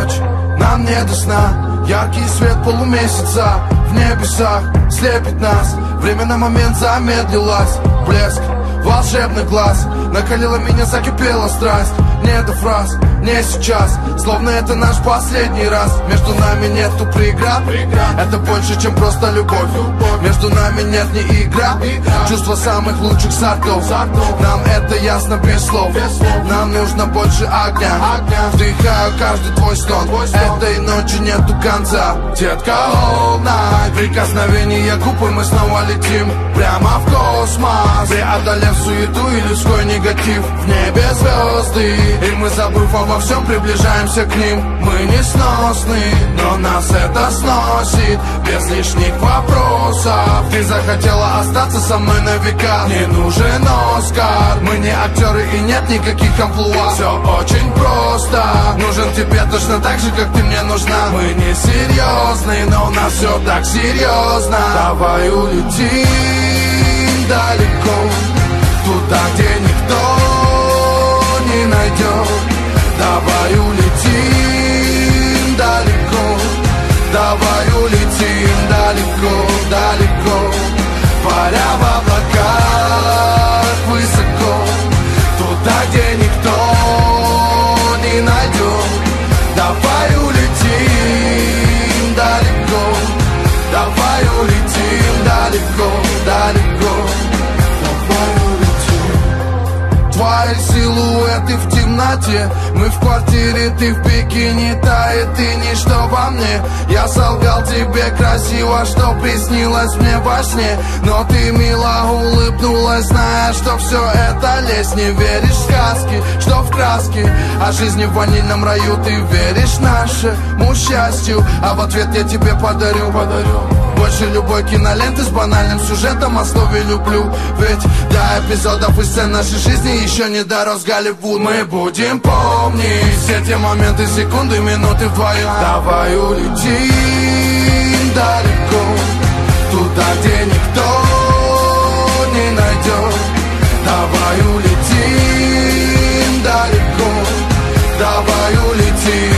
ночь, нам не до сна. Яркий свет полумесяца в небесах слепит нас. Время на момент замедлилось. Блеск волшебных глаз накалила меня, закипела страсть. Не до фраз, не сейчас, словно это наш последний раз. Между нами нету преград, это больше, чем просто любовь. Между нами нет ни игра, чувства самых лучших сортов. Нам это ясно без слов, нам нужно больше огня. Вдыхаю каждый твой стон, этой ночи нету конца. Детка, all night, прикосновение губ, и мы снова летим прямо в космос, преодолев суету и людской негатив. В небе звезды, и мы, забыв обо всем, приближаемся к ним. Мы несносны, но нас это сносит без лишних вопросов. Ты захотела остаться со мной на века, не нужен Оскар. Мы не актеры и нет никаких амплуа. Все очень просто, нужен тебе точно так же, как ты мне нужна. Мы не серьезные, но у нас все так серьезно. Давай улетим далеко, туда, где никто не найдет. Давай улетим далеко, давай улетим далеко, далеко, паря в облаках высоко, туда, где никто не найдет. Давай улетим далеко, давай улетим далеко, далеко, давай улетим. Твои силуэты в темноте, мы в квартире, ты в бикини, тает ты ничто во мне. Я солгал тебе красиво, что приснилось мне во сне, но ты мило улыбнулась, зная, что все это лезь. Не веришь в сказки, что в краске, а жизни в ванильном раю. Ты веришь нашему счастью, а в ответ я тебе подарю больше любой киноленты с банальным сюжетом о слове люблю. Ведь до эпизодов и сцен нашей жизни еще не дорос Голливуд. Мы будем помнить все те моменты, секунды, минуты вдвоем. Давай улетим далеко, туда, где никто не найдет. Давай улетим далеко, давай улетим